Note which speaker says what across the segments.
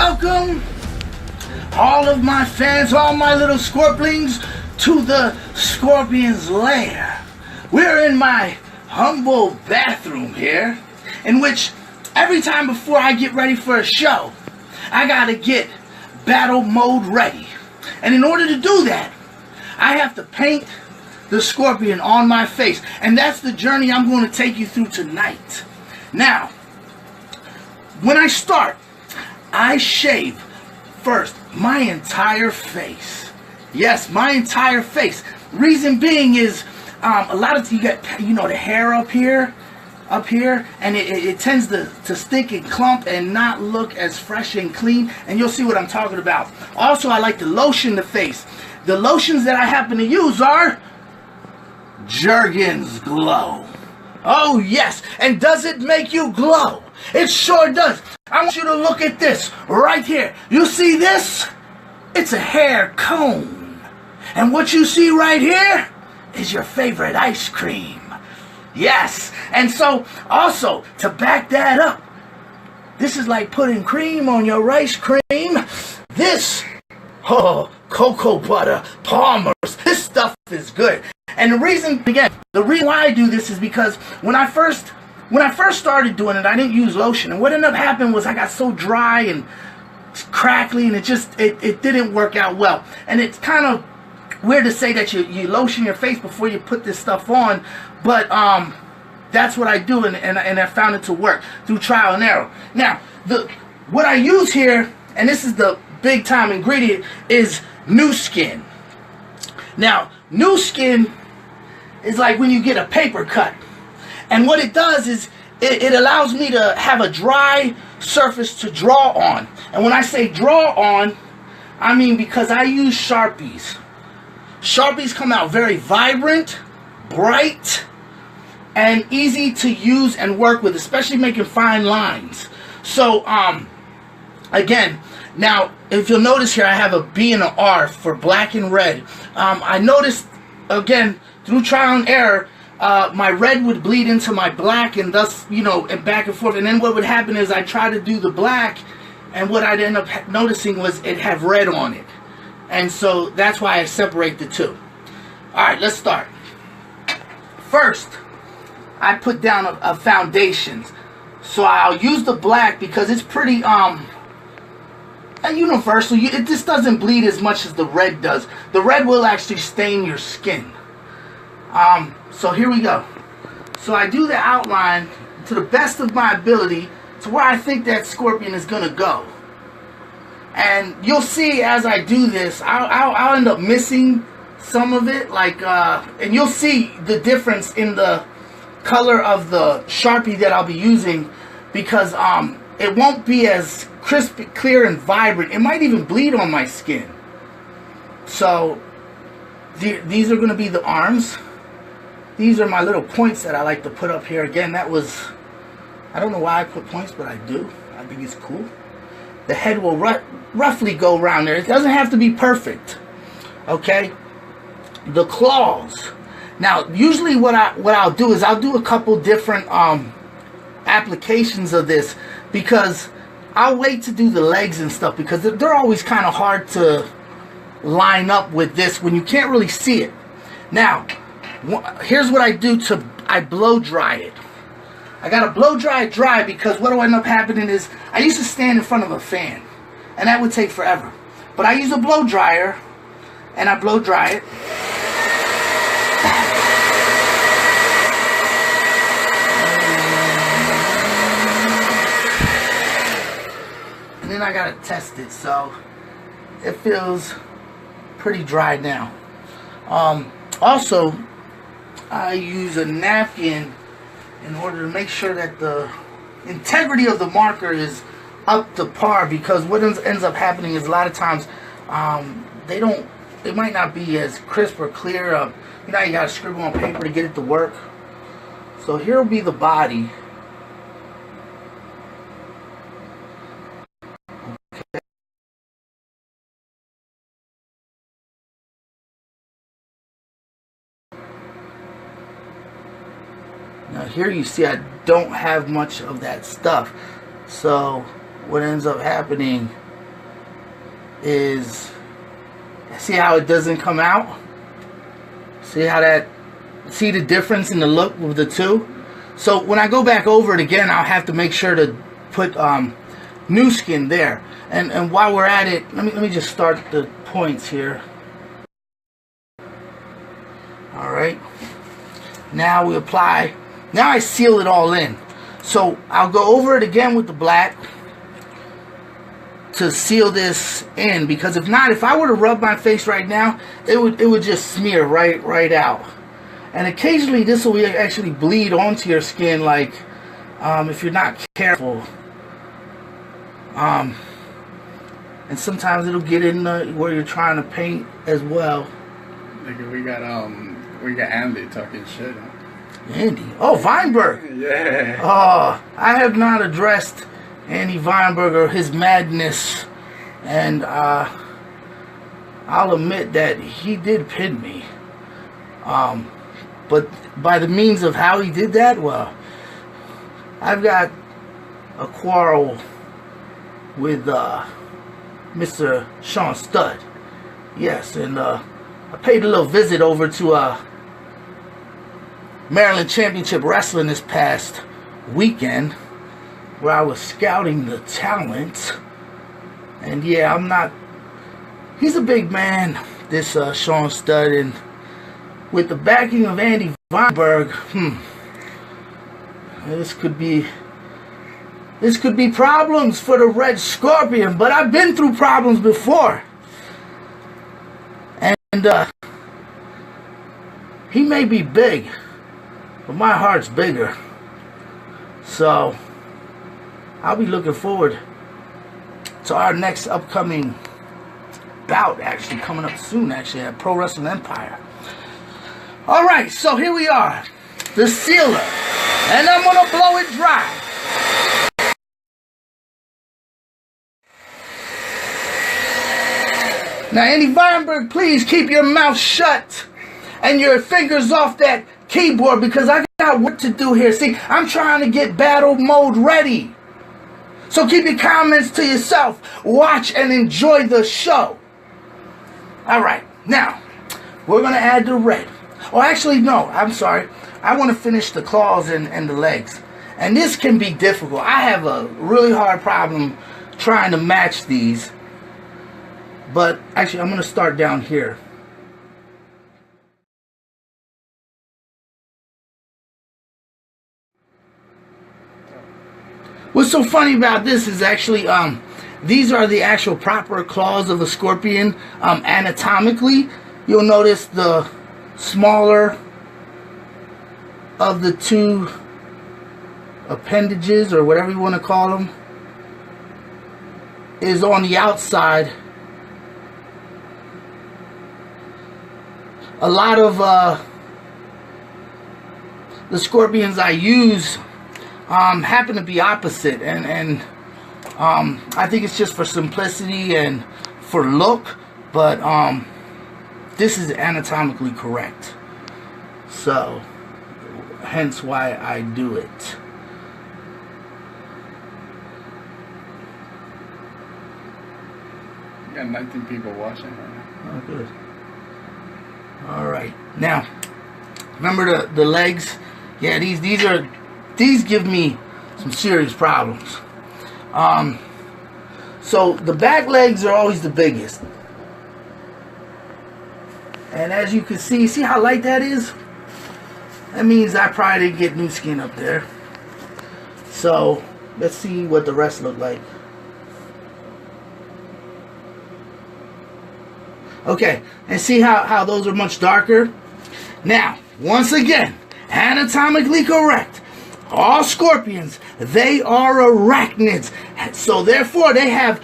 Speaker 1: welcome all of my fans, all my little Scorplings, to the Scorpion's lair. We're in my humble bathroom here, in which every time before I get ready for a show, I gotta get battle mode ready. And in order to do that, I have to paint the Scorpion on my face. And that's the journey I'm going to take you through tonight. Now, when I start, I shave first my entire face. Yes, my entire face. Reason being is a lot of you got, the hair up here, and it tends to stick and clump and not look as fresh and clean, and you'll see what I'm talking about. Also, I like to lotion the face. The lotions that I happen to use are Jergens Glow. Oh yes, and does it make you glow? It sure does. I want you to look at this right here. You see this? It's a hair cone. And what you see right here is your favorite ice cream. Yes, and so also to back that up, this is like putting cream on your ice cream. This, cocoa butter, Palmer's, this stuff is good. And the reason why I do this is because when I first started doing it, I didn't use lotion, and what ended up happening was I got so dry and crackly, and it didn't work out well. And it's kind of weird to say that you lotion your face before you put this stuff on, but that's what I do, and I found it to work through trial and error. Now, what I use here, and this is the big time ingredient, is new skin. Now, new skin is like when you get a paper cut, and what it does is it allows me to have a dry surface to draw on. And when I say draw on, I mean because I use Sharpies. Sharpies come out very vibrant, bright, and easy to use and work with, especially making fine lines. So, again, now, if you'll notice here, I have a B and an R for black and red. I noticed, again, through trial and error, my red would bleed into my black, and thus, and back and forth. And then what would happen is I try to do the black, and what I'd end up noticing was it had red on it. And so that's why I separate the two. Alright, let's start. First, I put down a foundation. So I'll use the black because it's pretty universal. It just doesn't bleed as much as the red does. The red will actually stain your skin. So here we go. So I do the outline to the best of my ability to where I think that Scorpion is gonna go. And you'll see as I do this, I'll end up missing some of it, and you'll see the difference in the color of the Sharpie that I'll be using, because it won't be as crisp, clear, and vibrant. It might even bleed on my skin. So these are going to be the arms. These are my little points that I like to put up here. Again, I don't know why I put points, but I do. I think it's cool. The head will roughly go around there. It doesn't have to be perfect. Okay? The claws. Now, usually what I'll do is I'll do a couple different applications of this, because I'll wait to do the legs and stuff, because they're always kind of hard to line up with this when you can't really see it. Now, here's what I do I blow dry it. I gotta blow dry it dry, because what'll end up happening is I used to stand in front of a fan, and that would take forever. But I use a blow dryer, and I blow dry it. And then I gotta test it, so it feels pretty dry now. Also, I use a napkin in order to make sure that the integrity of the marker is up to par, because what ends up happening is a lot of times it might not be as crisp or clear. You gotta scribble on paper to get it to work. So here will be the body. Now here you see I don't have much of that stuff. So what ends up happening is, see how it doesn't come out? See how that, see the difference in the look of the two? So when I go back over it again, I'll have to make sure to put new skin there. And while we're at it, let me just start the points here. Alright. Now we apply, now I seal it all in. So I'll go over it again with the black to seal this in, because if not, if I were to rub my face right now, it would just smear right out. And occasionally this will actually bleed onto your skin, like if you're not careful. And sometimes it'll get in where you're trying to paint as well.
Speaker 2: Nigga, we got Andy talking shit.
Speaker 1: Andy? Oh, Weinberg.
Speaker 2: Yeah.
Speaker 1: Oh, I have not addressed Andy Weinberg or his madness, and I'll admit that he did pin me. But by the means of how he did that, well, I've got a quarrel with Mr. Sean Studd. Yes, and I paid a little visit over to Maryland Championship Wrestling this past weekend, where I was scouting the talent. And yeah, I'm not, he's a big man, this Sean Studd, and with the backing of Andy Weinberg, this could be problems for the Red Scorpion. But I've been through problems before, and he may be big, but my heart's bigger. So I'll be looking forward to our next upcoming bout, actually coming up soon, actually, at Pro Wrestling Empire. Alright, so here we are, the sealer, and I'm gonna blow it dry. Now, Andy Weinberg, please keep your mouth shut and your fingers off that keyboard, because I got work to do here. See, I'm trying to get battle mode ready. So keep your comments to yourself. Watch and enjoy the show. Alright, now, we're going to add the red. Oh, actually, no, I'm sorry. I want to finish the claws and the legs. And this can be difficult. I have a really hard problem trying to match these. But actually, I'm going to start down here. What's so funny about this is actually, these are the actual proper claws of a scorpion. Anatomically, you'll notice the smaller of the two appendages, or whatever you want to call them, is on the outside. A lot of the scorpions I use happen to be opposite, and I think it's just for simplicity and for look, but this is anatomically correct, so hence why I do it.
Speaker 2: You got 19 people watching right now.
Speaker 1: Oh, good. Alright, now remember the legs? Yeah, these give me some serious problems. So the back legs are always the biggest. And as you can see how light that is? That means I probably didn't get new skin up there. So let's see what the rest look like. Okay, and see how those are much darker? Now, once again, anatomically correct. All scorpions, they are arachnids. So therefore, they have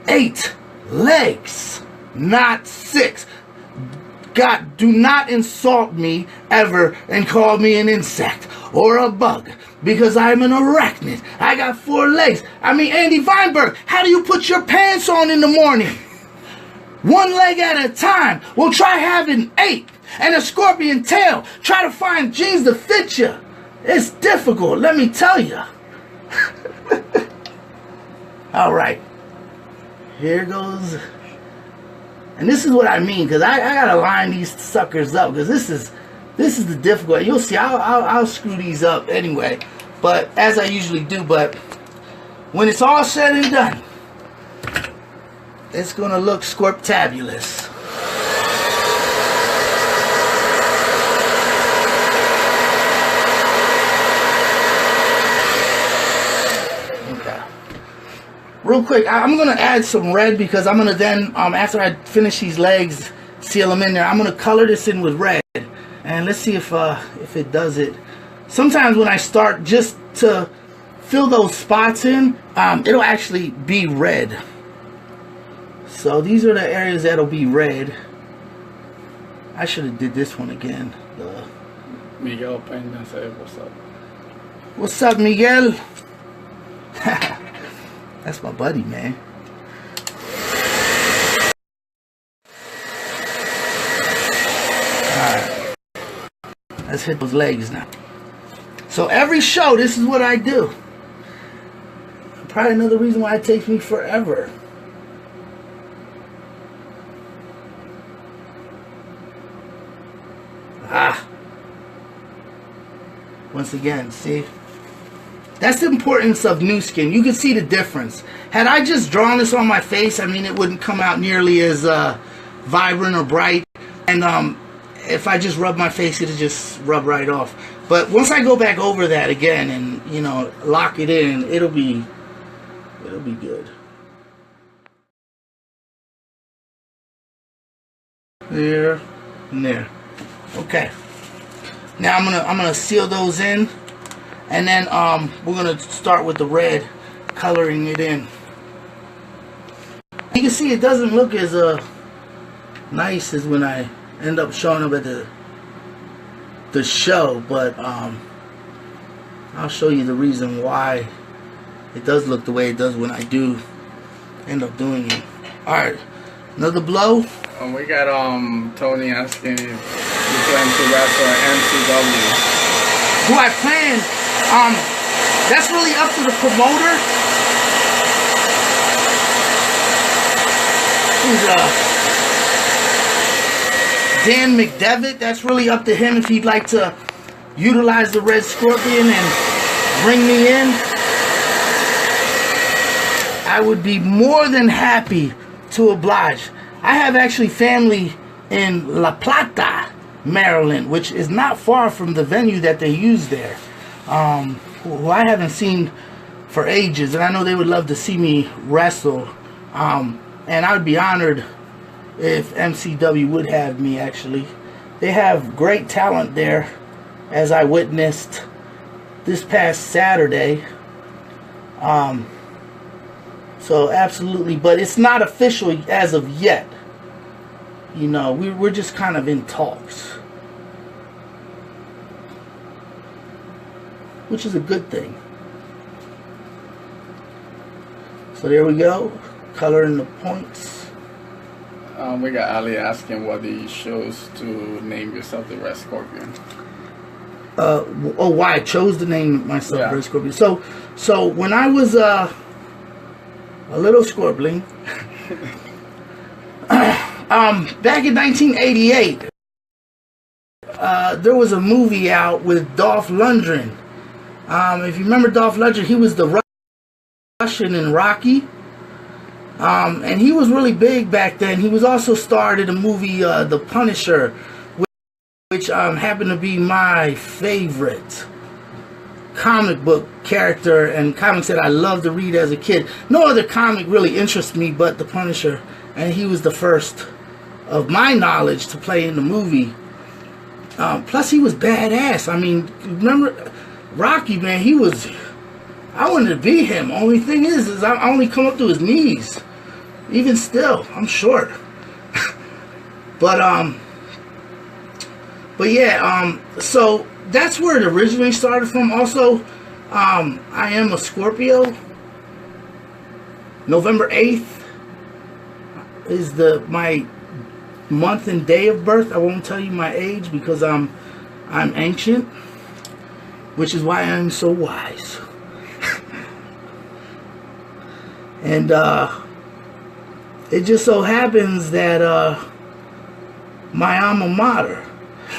Speaker 1: 8 legs, not 6. God, do not insult me ever and call me an insect or a bug, because I'm an arachnid. I got 4 legs. I mean, Andy Weinberg, how do you put your pants on in the morning? 1 leg at a time. Well, try having 8. And a scorpion tail. Try to find jeans to fit you. It's difficult, let me tell you. Alright. Here goes And this is what I mean, because I gotta line these suckers up, because this is the difficult. You'll see, I'll screw these up anyway, but as I usually do. But when it's all said and done, it's gonna look scorptabulous. Real quick, I'm going to add some red, because I'm going to then, after I finish these legs, seal them in there, I'm going to color this in with red. And let's see if it does it. Sometimes when I start just to fill those spots in, it'll actually be red. So these are the areas that'll be red. I should have did this one again.
Speaker 2: Miguel Peña said, what's up?
Speaker 1: What's up, Miguel? That's my buddy, man. Alright. Let's hit those legs now. So every show, this is what I do. Probably another reason why it takes me forever. Once again, see? That's the importance of new skin. You can see the difference. Had I just drawn this on my face, I mean, it wouldn't come out nearly as vibrant or bright. And if I just rub my face, it'll just rub right off. But once I go back over that again and, you know, lock it in, it'll be good. There and there. Okay. Now I'm gonna seal those in. And then we're going to start with the red, coloring it in. You can see it doesn't look as nice as when I end up showing up at the show, but I'll show you the reason why it does look the way it does when I do end up doing it. Alright, another blow.
Speaker 2: We got Tony asking if you plan to wrestle at MCW.
Speaker 1: Who I plan? That's really up to the promoter. Who's Dan McDevitt. That's really up to him if he'd like to utilize the Red Scorpion and bring me in. I would be more than happy to oblige. I have actually family in La Plata, Maryland, which is not far from the venue that they use there. Who I haven't seen for ages, and I know they would love to see me wrestle, and I would be honored if MCW would have me. Actually, they have great talent there, as I witnessed this past Saturday. So absolutely, but it's not official as of yet. You know, we're just kind of in talks, which is a good thing. So there we go, coloring the points.
Speaker 2: We got Ali asking what he chose to name yourself the Red Scorpion.
Speaker 1: Why I chose to name myself Red Scorpion. So when I was a little Scorpling, back in 1988, there was a movie out with Dolph Lundgren. If you remember Dolph Lundgren, he was the Russian in Rocky. And he was really big back then. He was also starred in a movie, The Punisher, which happened to be my favorite comic book character and comics that I loved to read as a kid. No other comic really interests me but The Punisher. And he was the first of my knowledge to play in the movie. Plus he was badass. I mean, remember Rocky, man, he was... I wanted to be him. Only thing is I only come up to his knees. Even still, I'm short. But yeah, so that's where it originally started from. Also, I am a Scorpio. November 8th is my month and day of birth. I won't tell you my age because I'm ancient, which is why I'm so wise. it just so happens that my alma mater,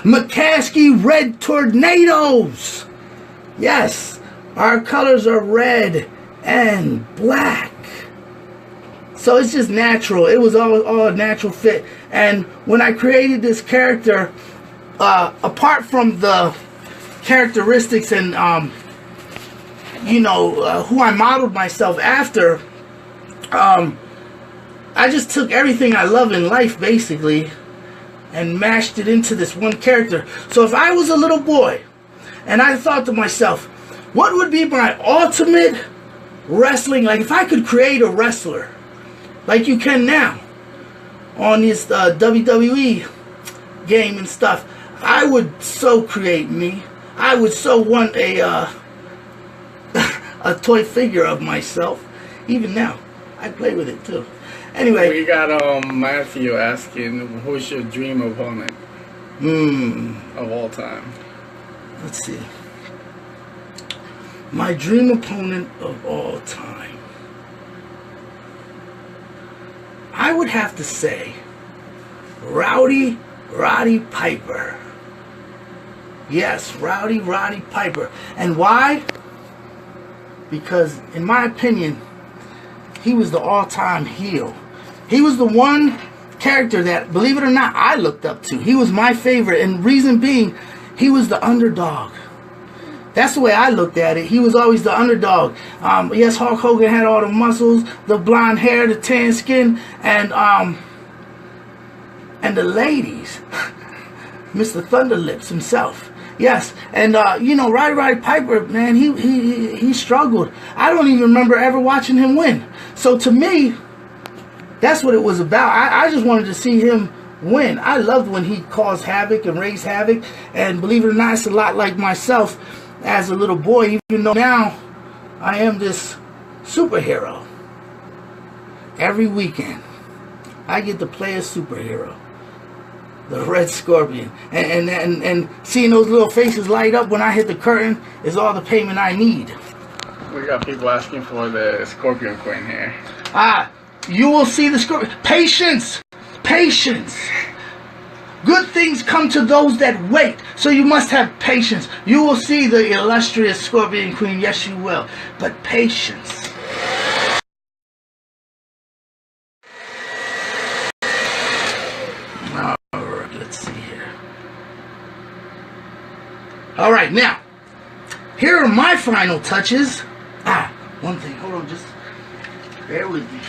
Speaker 1: McCaskey Red Tornadoes. Yes, our colors are red and black. So it's just natural. It was all a natural fit. And when I created this character, apart from the characteristics and who I modeled myself after, I just took everything I love in life basically and mashed it into this one character. So if I was a little boy and I thought to myself, what would be my ultimate wrestling, like if I could create a wrestler like you can now on this WWE game and stuff, I would so create me. I would so want a toy figure of myself. Even now, I play with it too. Anyway,
Speaker 2: we got Matthew asking, who's your dream opponent of all time?
Speaker 1: Let's see. My dream opponent of all time, I would have to say Rowdy Roddy Piper. Yes, Rowdy Roddy Piper. And why? Because, in my opinion, he was the all-time heel. He was the one character that, believe it or not, I looked up to. He was my favorite, and reason being, he was the underdog. That's the way I looked at it. He was always the underdog. Yes, Hulk Hogan had all the muscles, the blonde hair, the tan skin, and the ladies. Mr. Thunderlips himself. Yes, and Roddy Piper, man, he struggled. I don't even remember ever watching him win. So to me, that's what it was about. I just wanted to see him win. I loved when he caused havoc and raised havoc. And believe it or not, it's a lot like myself as a little boy, even though now I am this superhero. Every weekend, I get to play a superhero. The Red Scorpion. And seeing those little faces light up when I hit the curtain is all the payment I need.
Speaker 2: We got people asking for the Scorpion Queen here.
Speaker 1: You will see the Scorpion. Patience! Patience! Good things come to those that wait. So you must have patience. You will see the illustrious Scorpion Queen. Yes, you will. But patience. Alright, now, here are my final touches. One thing, hold on, just bear with me.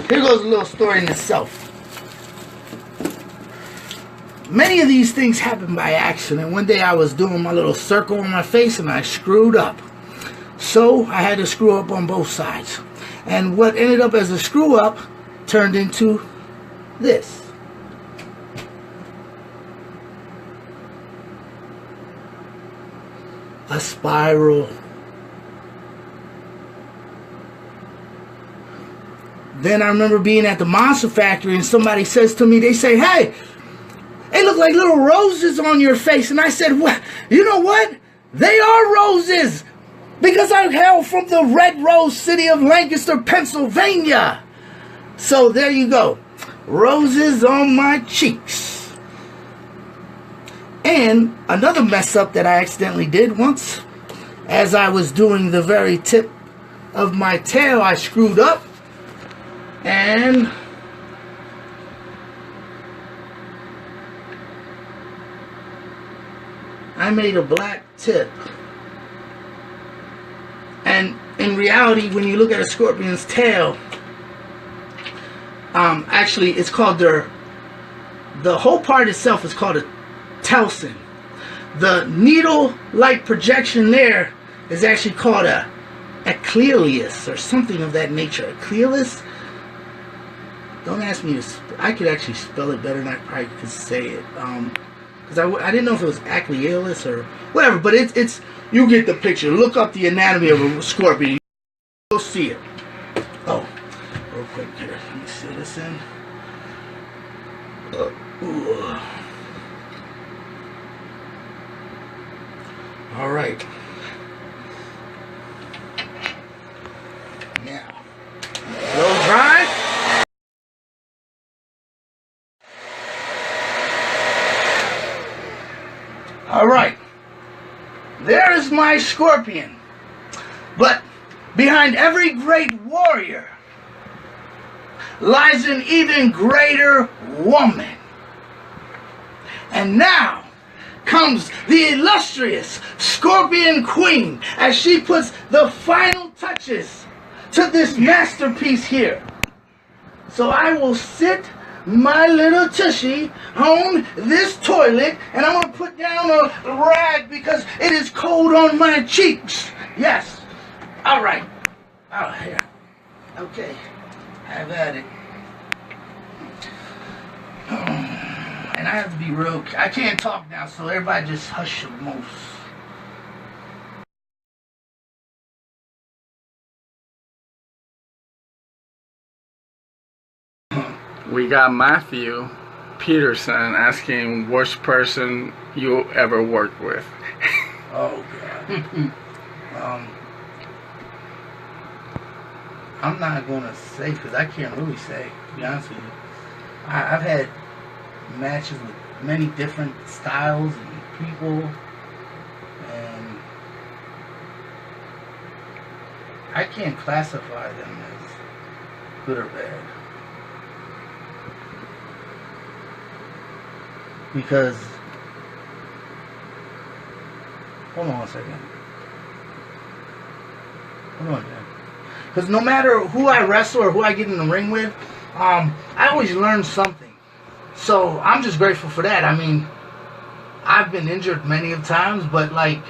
Speaker 1: Here goes a little story in itself. Many of these things happen by accident. One day I was doing my little circle on my face and I screwed up. So I had to screw up on both sides. And what ended up as a screw up turned into this. A spiral. Then I remember being at the Monster Factory and somebody says to me, they say, hey, they look like little roses on your face. And I said, what? You know what? They are roses. Because I hail from the Red Rose city of Lancaster, Pennsylvania. So there you go. Roses on my cheeks. And another mess up that I accidentally did once, as I was doing the very tip of my tail, I screwed up and I made a black tip. And in reality, when you look at a scorpion's tail, actually it's called the whole part itself is called a telson. The needle-like projection there is actually called a ecleus or something of that nature. Ecleus? Don't ask me to I could actually spell it better than I probably could say it. Because I didn't know if it was ecleus or whatever, but it's you get the picture. Look up the anatomy of a scorpion. You'll see it. Oh, real quick here. Let me see this in. All right. Now, Alright. There is my scorpion. But behind every great warrior lies an even greater woman. And now comes the illustrious Scorpion Queen as she puts the final touches to this masterpiece here. So I will sit my little tushy on this toilet and I'm going to put down a rag because it is cold on my cheeks. Yes. Alright. Oh, here. Okay. Have at it. And I have to be real. I can't talk now, so everybody just hush your mouths.
Speaker 2: We got Matthew Peterson asking worst person you ever worked with.
Speaker 1: Oh God. I'm not gonna say because I can't really say. To be honest with you, I've had matches with many different styles and people, and I can't classify them as good or bad. Because, hold on a second. Hold on, man. Because no matter who I wrestle or who I get in the ring with, I always learn something. So I'm just grateful for that. I mean, I've been injured many of times, but like,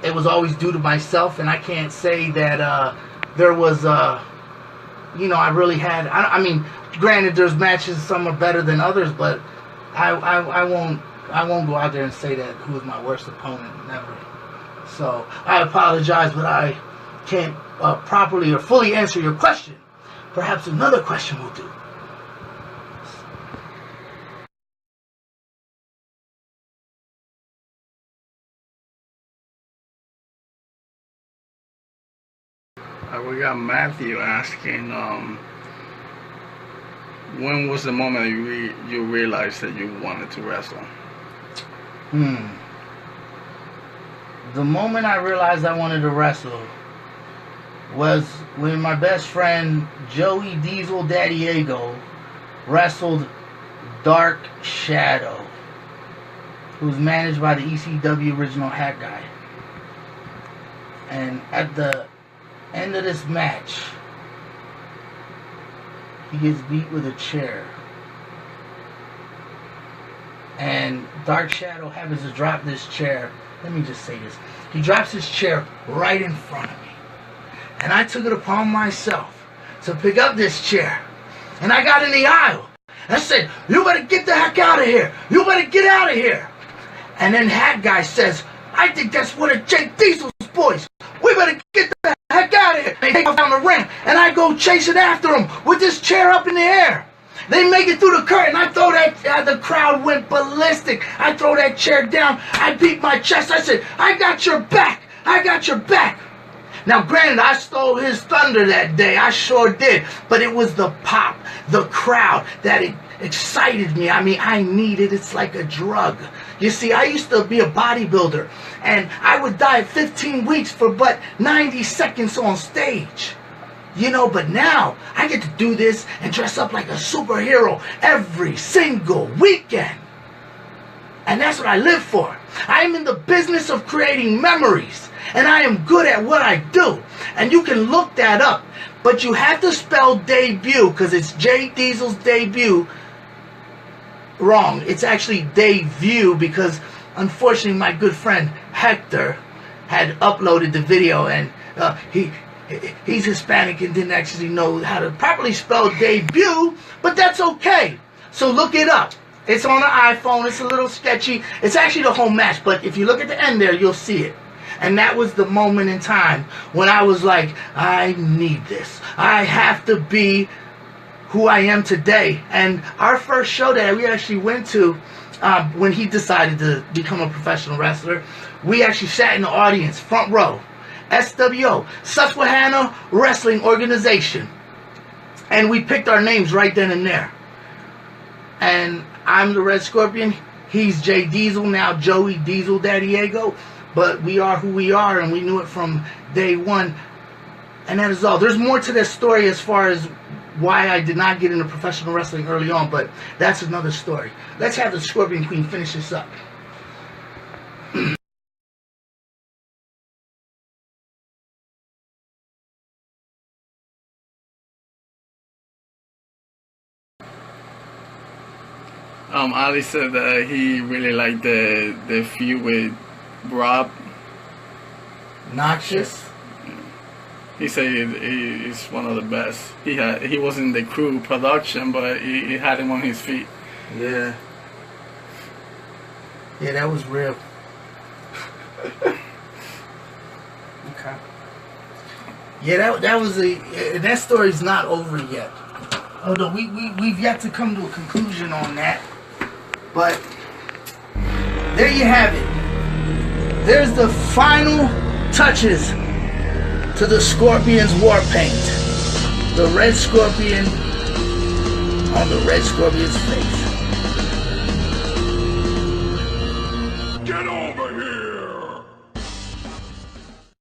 Speaker 1: it was always due to myself, and I can't say that there was, you know, I really had. I mean, granted, there's matches, some are better than others, but I won't go out there and say that who was my worst opponent. Never. So I apologize, but I can't properly or fully answer your question. Perhaps another question will do.
Speaker 2: We got Matthew asking, when was the moment you realized that you wanted to wrestle?
Speaker 1: The moment I realized I wanted to wrestle was when my best friend Joey Diesel Daddiego wrestled Dark Shadow, who's managed by the ECW original Hat Guy. And at the end of this match, he gets beat with a chair. And Dark Shadow happens to drop this chair. Let me just say this. He drops his chair right in front of me. And I took it upon myself to pick up this chair. And I got in the aisle. And I said, "You better get the heck out of here. You better get out of here." And then Hat Guy says, "I think that's one of Jake Diesel's boys. We better get the heck out of here." They take off down the ramp, and I go chasing after him with this chair up in the air. They make it through the curtain. I throw that, the crowd went ballistic. I throw that chair down. I beat my chest. I said, "I got your back. I got your back." Now, granted, I stole his thunder that day. I sure did. But it was the pop, the crowd that excited me. I mean, I need it. It's like a drug. You see, I used to be a bodybuilder, and I would die 15 weeks for but 90 seconds on stage. You know, but now I get to do this and dress up like a superhero every single weekend. And that's what I live for. I am in the business of creating memories, and I am good at what I do. And you can look that up, but you have to spell debut, because it's Jay Diesel's debut wrong. It's actually debut, because unfortunately my good friend Hector had uploaded the video, and he's Hispanic and didn't actually know how to properly spell debut, but that's okay. So look it up. It's on the iPhone. It's a little sketchy. It's actually the whole match, but if you look at the end there, you'll see it. And that was the moment in time when I was like, I need this. I have to be who I am today. And our first show that we actually went to, when he decided to become a professional wrestler, we actually sat in the audience, front row. SWO, Susquehanna Wrestling Organization. And we picked our names right then and there. And I'm the Red Scorpion. He's Jay Diesel, now Joey Diesel Daddiego. But we are who we are, and we knew it from day one. And that is all. There's more to this story as far as why I did not get into professional wrestling early on, but that's another story. Let's have the Scorpion Queen finish this up.
Speaker 2: Ali said that he really liked the feud with Rob.
Speaker 1: Noxious.
Speaker 2: He said he's one of the best. He was in the crew production, but he had him on his feet.
Speaker 1: Yeah. Yeah, that was real. Okay. Yeah, that was that story's not over yet. Although we've yet to come to a conclusion on that. But there you have it. There's the final touches to the Scorpion's war paint. The red scorpion on the red scorpion's face.
Speaker 3: Get